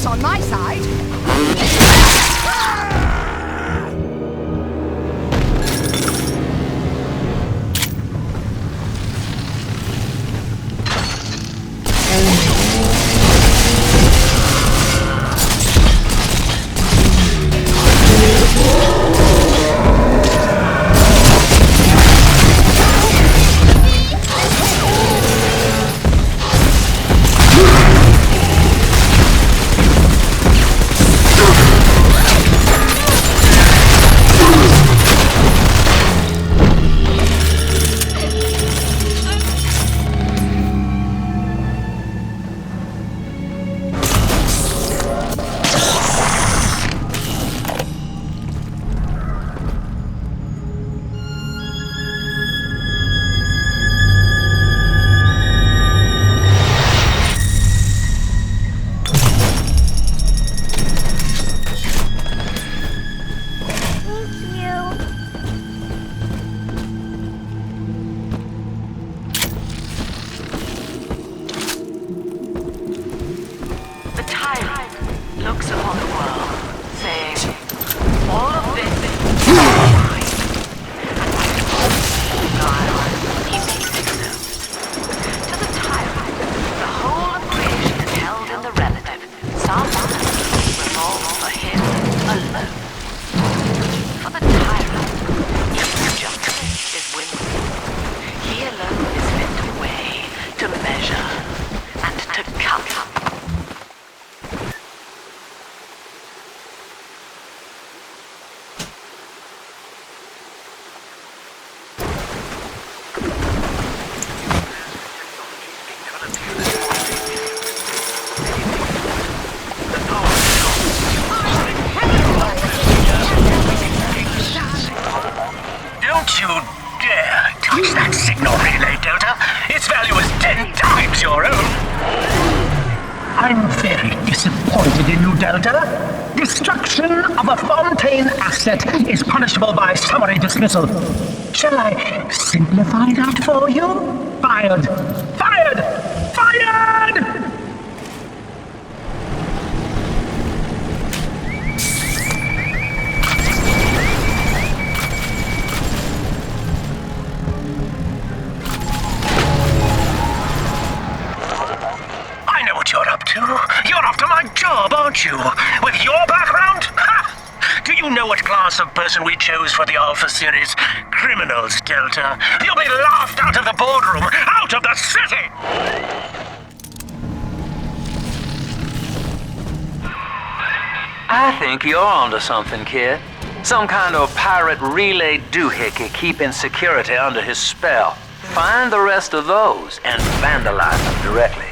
on my side. Don't you dare touch that signal relay, Delta. Its value is 10 times your own. I'm very disappointed in you, Delta. Destruction of a Fontaine asset is punishable by summary dismissal. Shall I simplify that for you? Fired! Fired! Fired! You're up to? You're after my job, aren't you? With your background? Ha! Do you know what class of person we chose for the Alpha series? Criminals, Delta. You'll be laughed out of the boardroom, out of the city! I think you're onto something, kid. Some kind of pirate relay doohickey keeping security under his spell. Find the rest of those and vandalize them directly.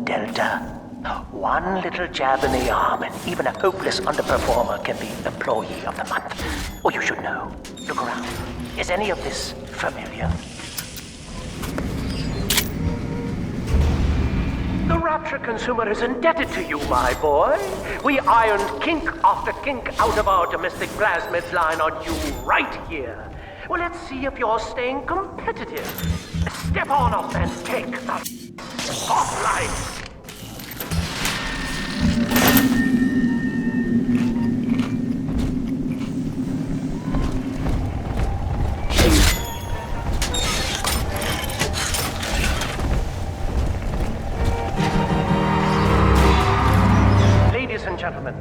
Delta. One little jab in the arm and even a hopeless underperformer can be Employee of the Month. Or you should know. Look around. Is any of this familiar? The Rapture consumer is indebted to you, my boy. We ironed kink after kink out of our domestic plasmids line on you right here. Well, let's see if you're staying competitive. Step on up and take the spotlight. Gentlemen,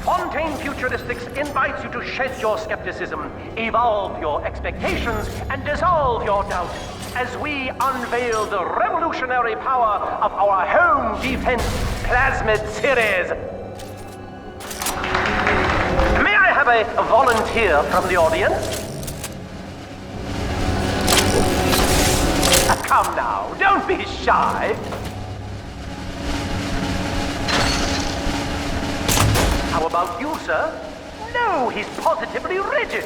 Fontaine Futuristics invites you to shed your skepticism, evolve your expectations, and dissolve your doubt as we unveil the revolutionary power of our home defense plasmid series. May I have a volunteer from the audience? Come now, don't be shy. How about you, sir? No, he's positively rigid.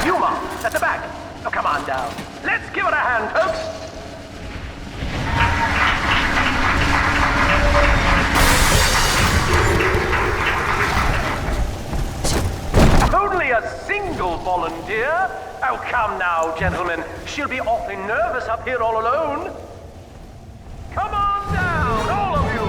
You, Mark, at the back. Oh, come on down. Let's give it a hand, folks. Only a single volunteer? Oh, come now, gentlemen. She'll be awfully nervous up here all alone. Come on down, all of you.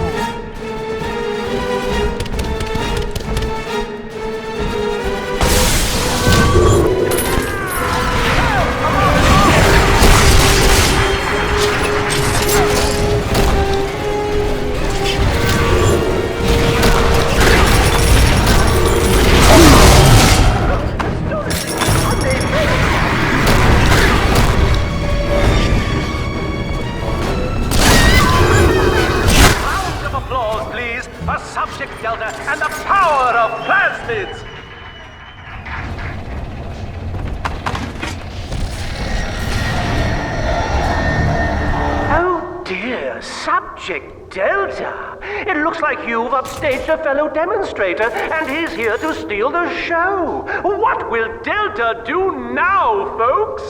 Subject Delta and the power of plasmids! Oh dear, Subject Delta! It looks like you've upstaged a fellow demonstrator and he's here to steal the show! What will Delta do now, folks?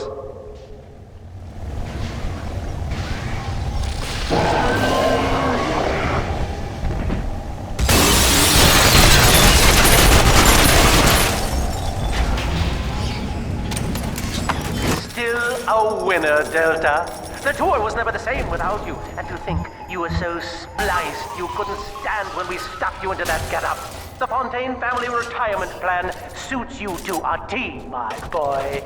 A winner, Delta. The tour was never the same without you. And to think you were so spliced you couldn't stand when we stuck you into that getup. The Fontaine family retirement plan suits you to a T, my boy.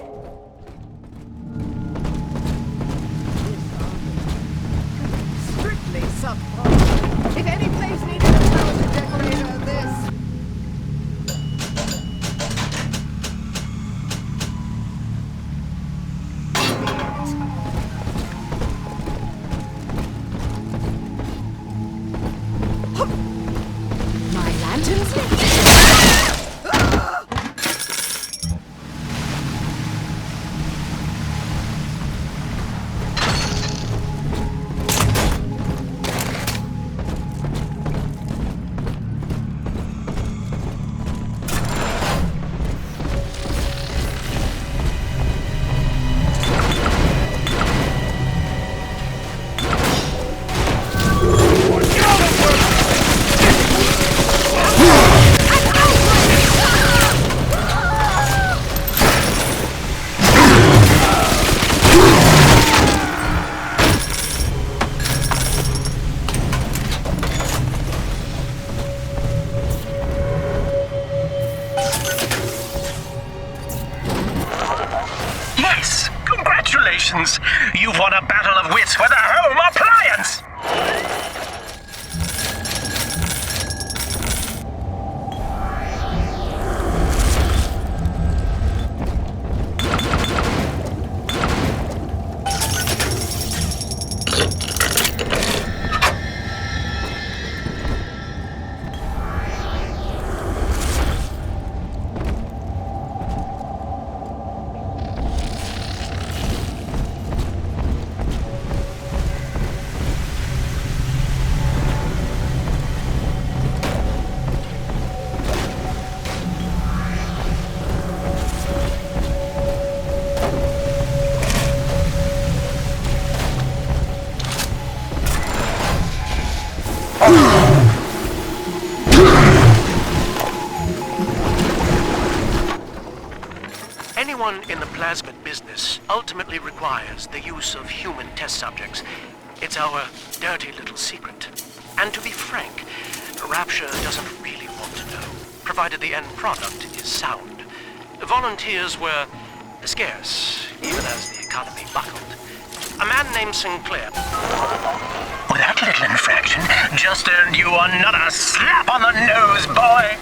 Strictly subpar. If any place needed a talented decorator, this. You've won a battle of wits with a home appliance! Anyone in the plasmid business ultimately requires the use of human test subjects. It's our dirty little secret. And to be frank, Rapture doesn't really want to know, provided the end product is sound. Volunteers were scarce, even as the economy buckled. A man named Sinclair. Well, that little infraction just earned you another slap on the nose, boy!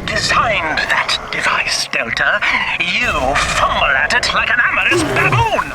Designed that device, Delta. You fumble at it like an amorous baboon!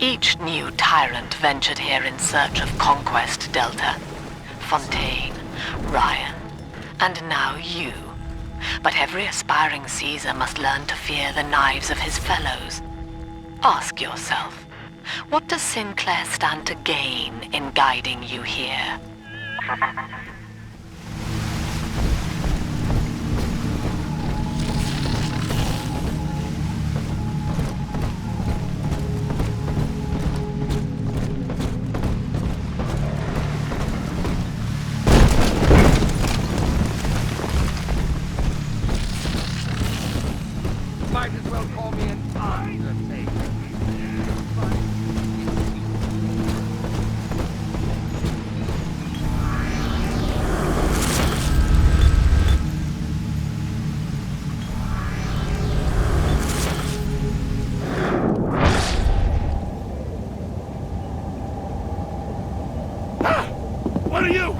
Each new tyrant ventured here in search of conquest, Delta. Fontaine, Ryan, and now you. But every aspiring Caesar must learn to fear the knives of his fellows. Ask yourself, what does Sinclair stand to gain in guiding you here? Might as well call me an undertaker. What are you?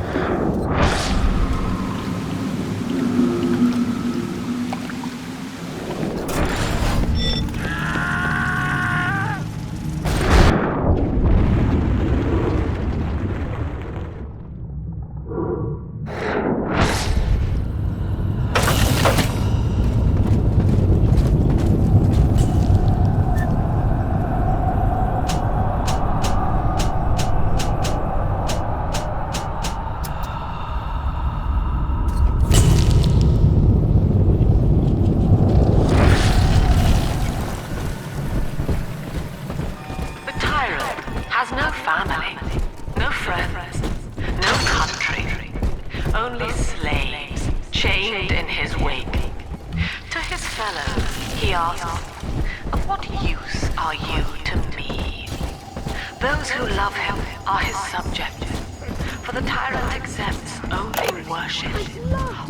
Has no family, no friends, no country, only slaves chained in his wake. To his fellows, he asks, of what use are you to me? Those who love him are his subjects, for the tyrant accepts only worship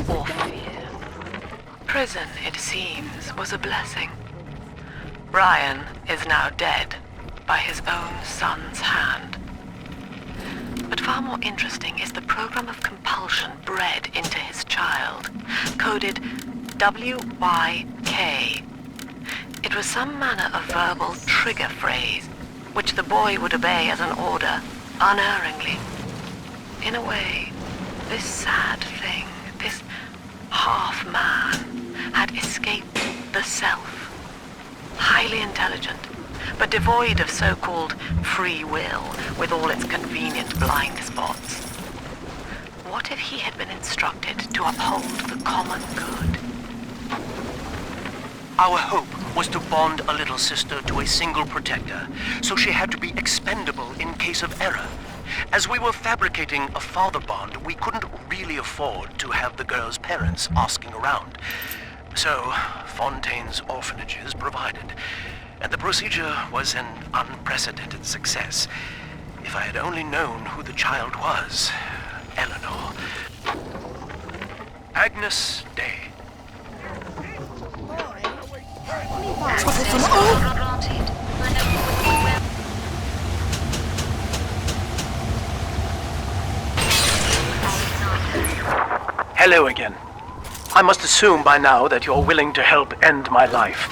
or fear. Prison, it seems, was a blessing. Ryan is now dead by his own son's hand. But far more interesting is the program of compulsion bred into his child, coded WYK. It was some manner of verbal trigger phrase, which the boy would obey as an order, unerringly. In a way, this sad thing, this half-man, had escaped the self. Highly intelligent, but devoid of so-called free will, with all its convenient blind spots. What if he had been instructed to uphold the common good? Our hope was to bond a little sister to a single protector, so she had to be expendable in case of error. As we were fabricating a father bond, we couldn't really afford to have the girl's parents asking around. So, Fontaine's orphanages provided, and the procedure was an unprecedented success. If I had only known who the child was, Eleanor. Agnes Day. Hello again. I must assume by now that you're willing to help end my life.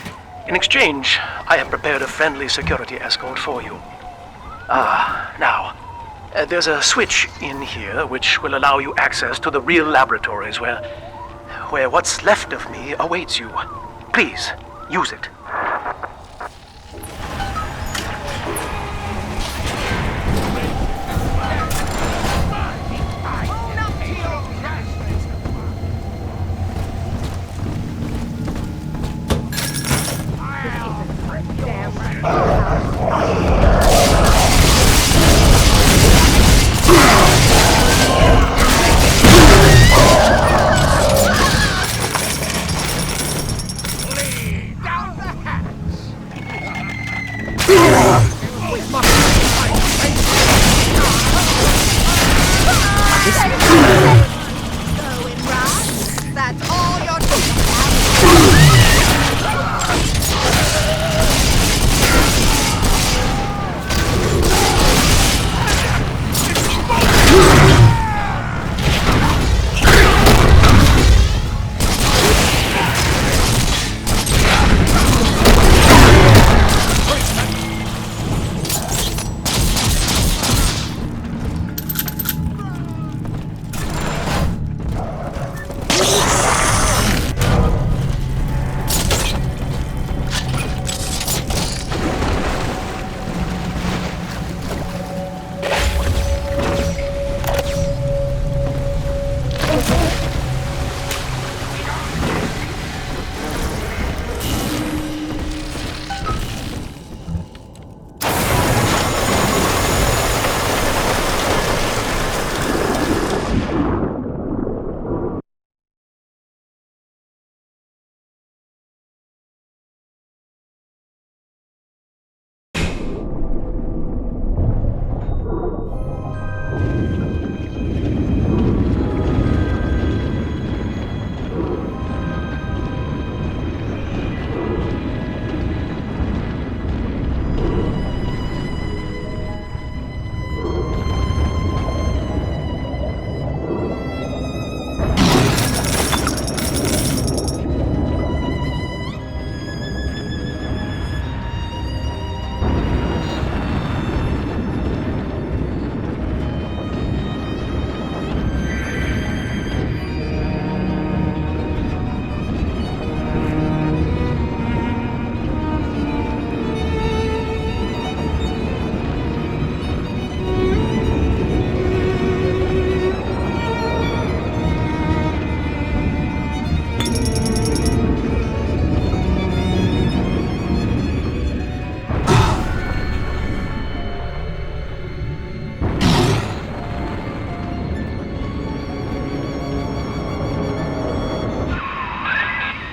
In exchange, I have prepared a friendly security escort for you. Now, there's a switch in here which will allow you access to the real laboratories where what's left of me awaits you. Please, use it. That's all you're doing.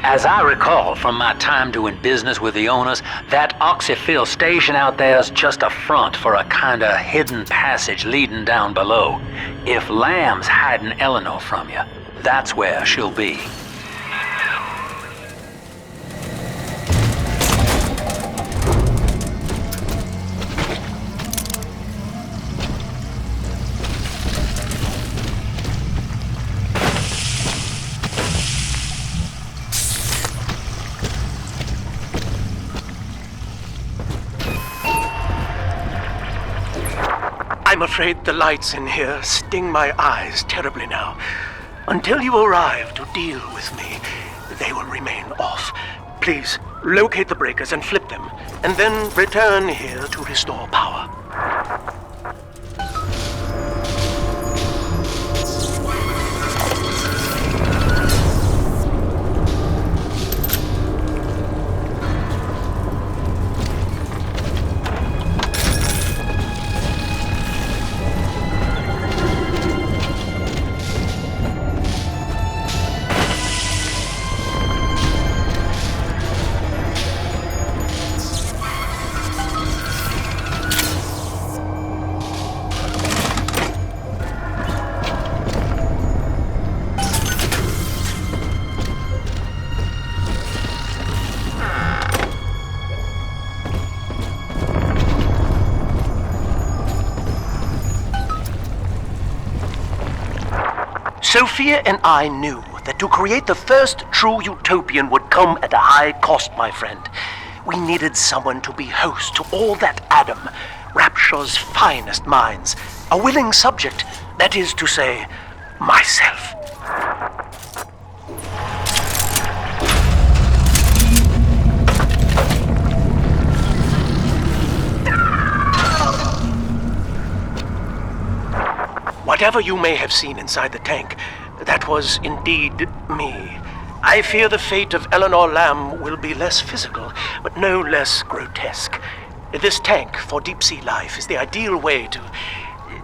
As I recall from my time doing business with the owners, that oxyfill station out there's just a front for a kinda hidden passage leading down below. If Lamb's hiding Eleanor from you, that's where she'll be. I'm afraid the lights in here sting my eyes terribly now. Until you arrive to deal with me, they will remain off. Please, locate the breakers and flip them, and then return here to restore power. Sophia and I knew that to create the first true utopian would come at a high cost, my friend. We needed someone to be host to all that Adam, Rapture's finest minds. A willing subject, that is to say, myself. Whatever you may have seen inside the tank, that was indeed me. I fear the fate of Eleanor Lamb will be less physical, but no less grotesque. This tank for deep-sea life is the ideal way to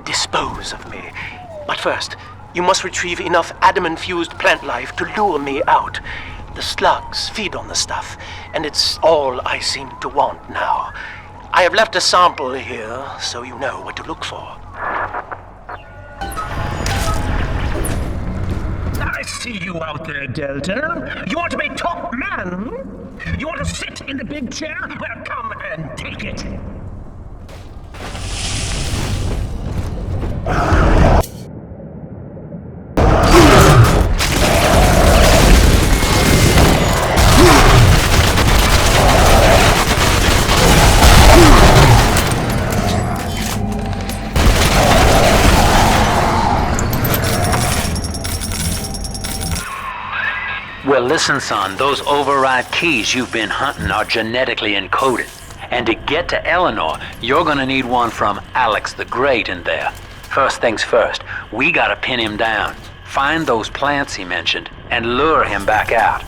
dispose of me. But first, you must retrieve enough Adam-infused plant life to lure me out. The slugs feed on the stuff, and it's all I seem to want now. I have left a sample here, so you know what to look for. I see you out there, Delta. You want to be top man? You want to sit in the big chair? Well, come and take it. Well, listen, son, those override keys you've been hunting are genetically encoded. And to get to Eleanor, you're gonna need one from Alex the Great in there. First things first, we gotta pin him down, find those plants he mentioned, and lure him back out.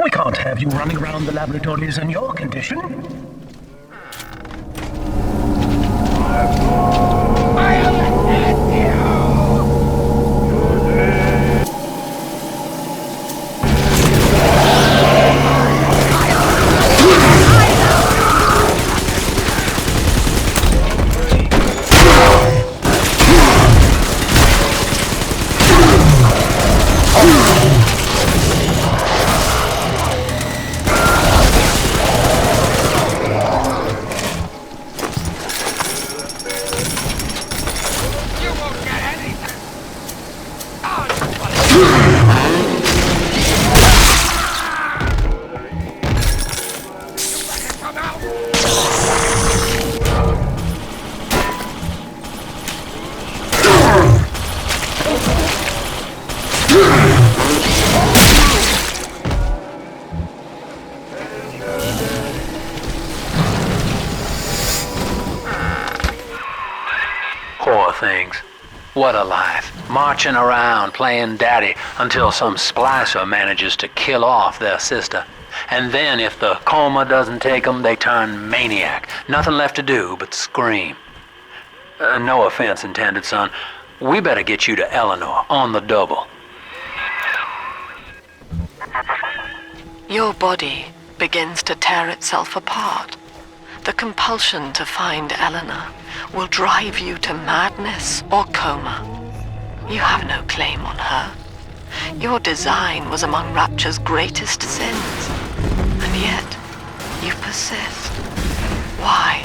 We can't have you running around the laboratories in your condition. things. What a life. Marching around, playing daddy, until some splicer manages to kill off their sister. And then if the coma doesn't take them, they turn maniac. Nothing left to do but scream. No offense intended, son. We better get you to Eleanor on the double. Your body begins to tear itself apart. The compulsion to find Eleanor will drive you to madness or coma. You have no claim on her. Your design was among Rapture's greatest sins. And yet, you persist. Why?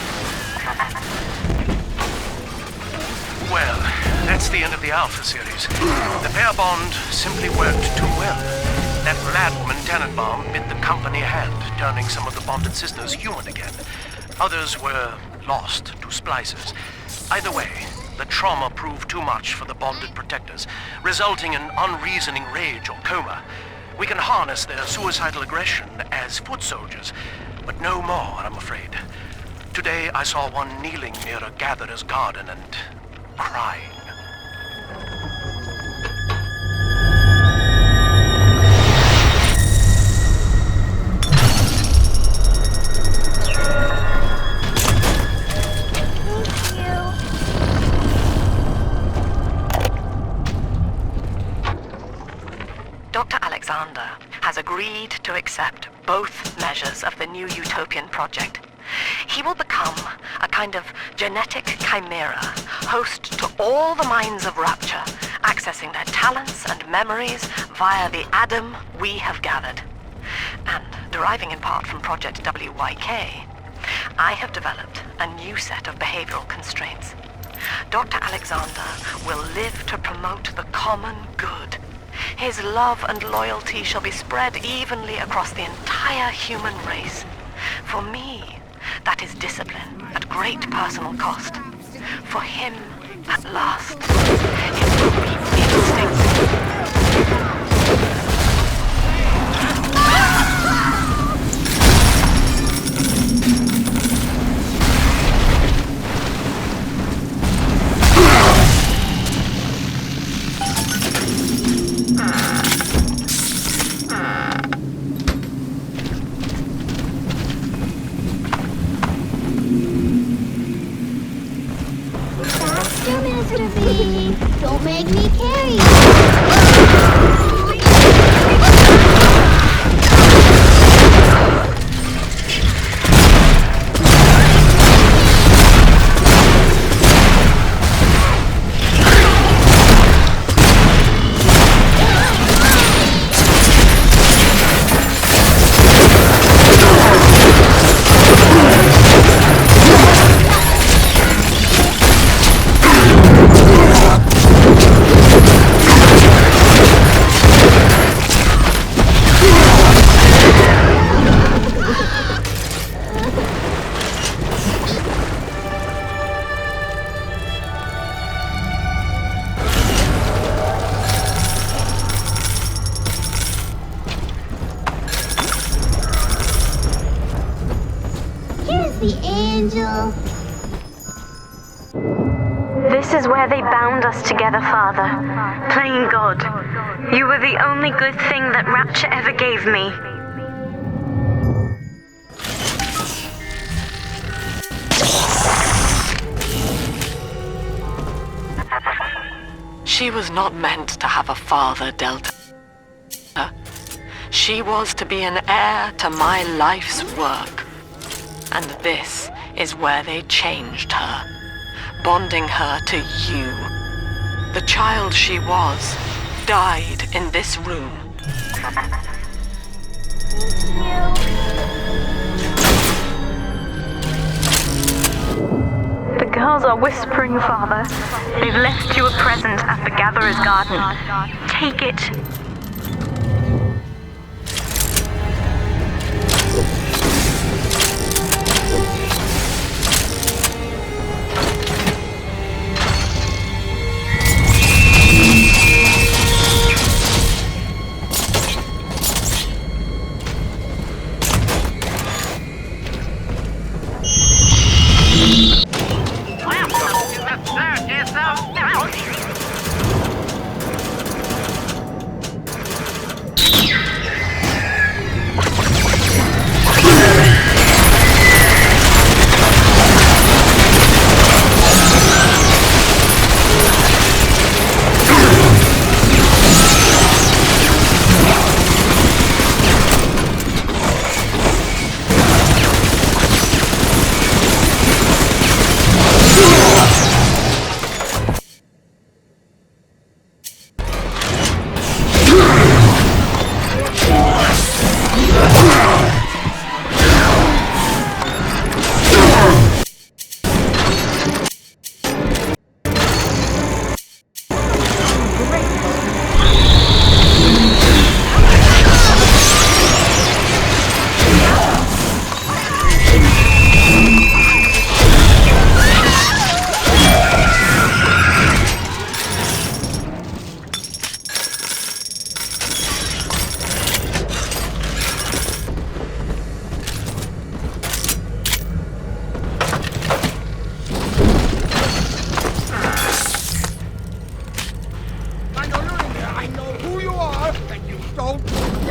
Well, that's the end of the Alpha series. The pair bond simply worked too well. That madwoman Tannenbaum bit the company hand, turning some of the bonded sisters human again. Others were lost to splicers. Either way, the trauma proved too much for the bonded protectors, resulting in unreasoning rage or coma. We can harness their suicidal aggression as foot soldiers, but no more, I'm afraid. Today I saw one kneeling near a gatherer's garden and crying. Dr. Alexander has agreed to accept both measures of the new Utopian project. He will become a kind of genetic chimera, host to all the minds of Rapture, accessing their talents and memories via the Adam we have gathered. And deriving in part from Project WYK, I have developed a new set of behavioral constraints. Dr. Alexander will live to promote the common good. His love and loyalty shall be spread evenly across the entire human race. For me, that is discipline at great personal cost. For him, at last, it will be instinct. Don't make me carry you. The angel. This is where they bound us together, Father. Playing God. You were the only good thing that Rapture ever gave me. She was not meant to have a father, Delta. She was to be an heir to my life's work. And this is where they changed her, bonding her to you. The child she was died in this room. The girls are whispering, Father. They've left you a present at the Gatherer's Garden. Take it. Welcome to the circus of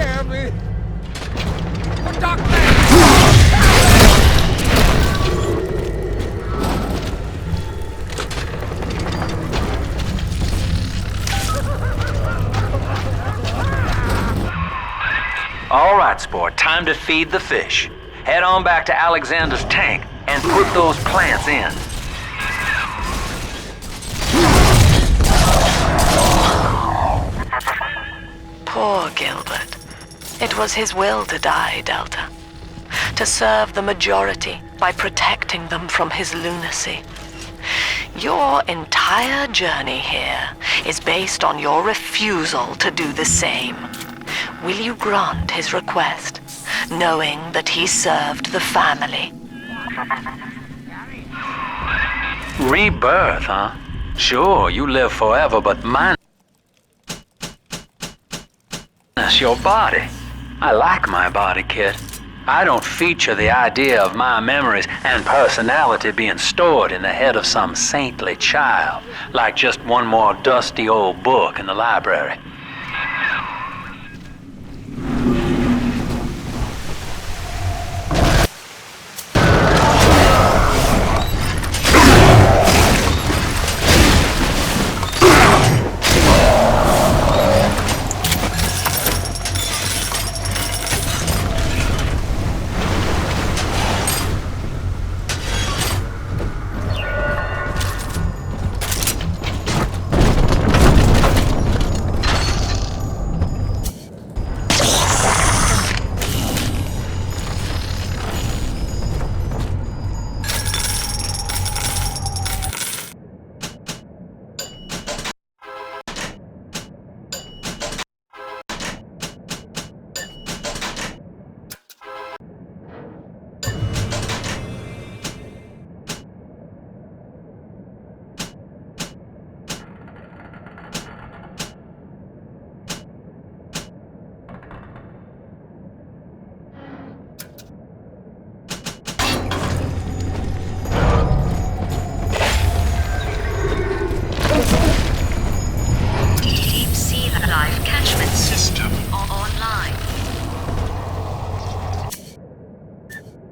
scare me. The doctor! All right, sport, time to feed the fish. Head on back to Alexander's tank and put those plants in. Poor Gilbert. It was his will to die, Delta. To serve the majority by protecting them from his lunacy. Your entire journey here is based on your refusal to do the same. Will you grant his request, knowing that he served the family? Rebirth, huh? Sure, you live forever, but minus your body. I like my body, kid. I don't feature the idea of my memories and personality being stored in the head of some saintly child, like just one more dusty old book in the library.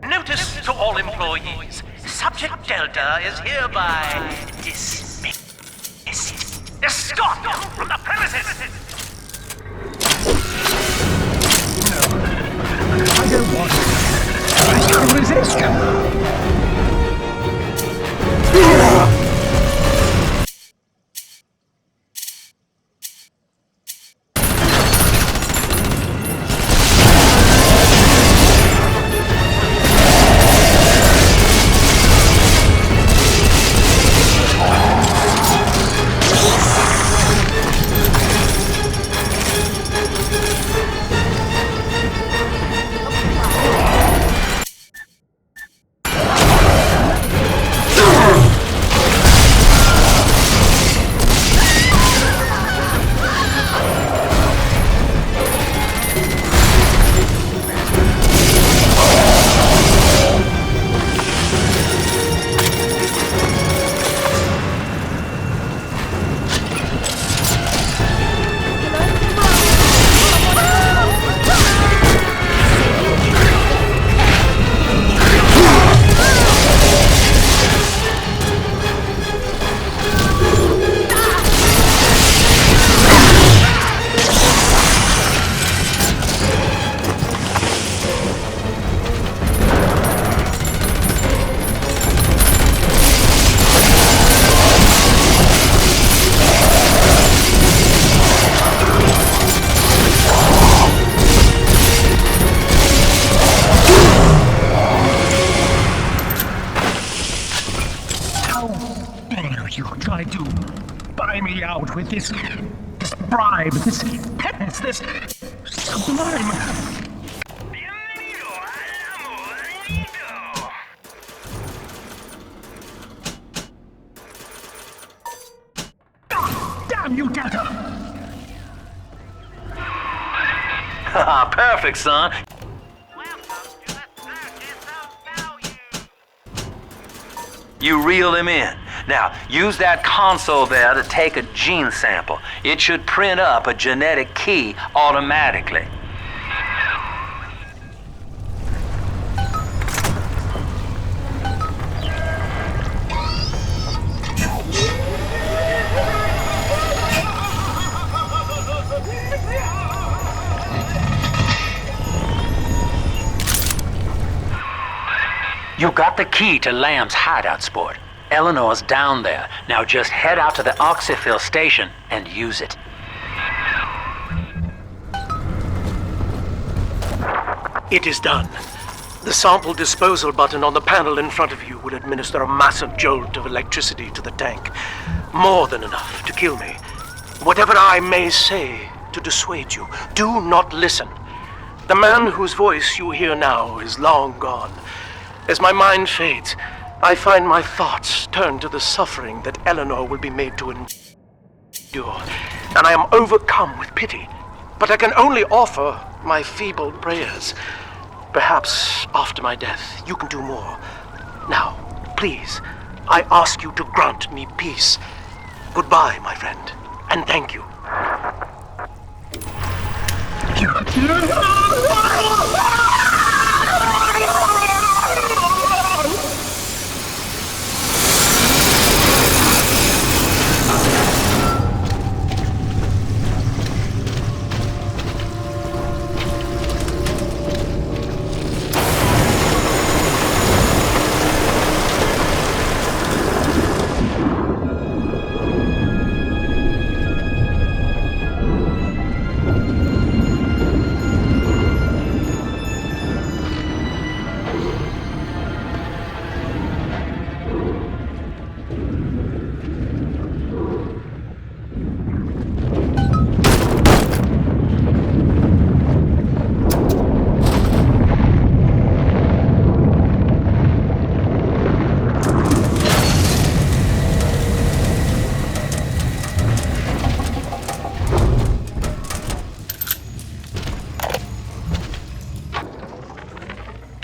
Notice to all employees, Subject Delta is hereby dismissed. Escort them from the premises! I don't want it. I can't resist. You tried to buy me out with this bribe, this penance, this sublime. Damn you, Delta! Perfect, son. You reeled him in. Now, use that console there to take a gene sample. It should print up a genetic key automatically. You got the key to Lamb's hideout, sport. Eleanor's down there. Now just head out to the Oxyphil station and use it. It is done. The sample disposal button on the panel in front of you will administer a massive jolt of electricity to the tank. More than enough to kill me. Whatever I may say to dissuade you, do not listen. The man whose voice you hear now is long gone. As my mind fades, I find my thoughts turn to the suffering that Eleanor will be made to endure, and I am overcome with pity. But I can only offer my feeble prayers. Perhaps after my death, you can do more. Now, please, I ask you to grant me peace. Goodbye, my friend, and thank you.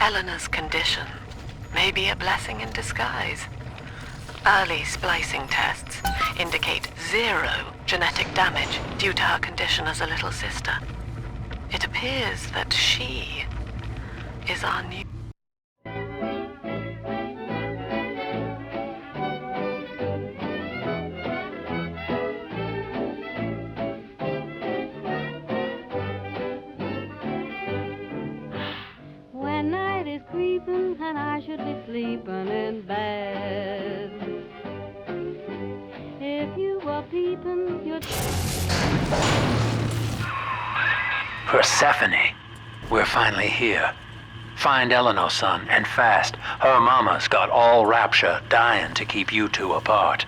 Eleanor's condition may be a blessing in disguise. Early splicing tests indicate 0 genetic damage due to her condition as a little sister. It appears that she is our new... When night is creeping and I should be sleeping in bed, if you were peeping, you'd... Persephone, we're finally here. Find Eleanor, son, and fast. Her mama's got all Rapture dying to keep you two apart.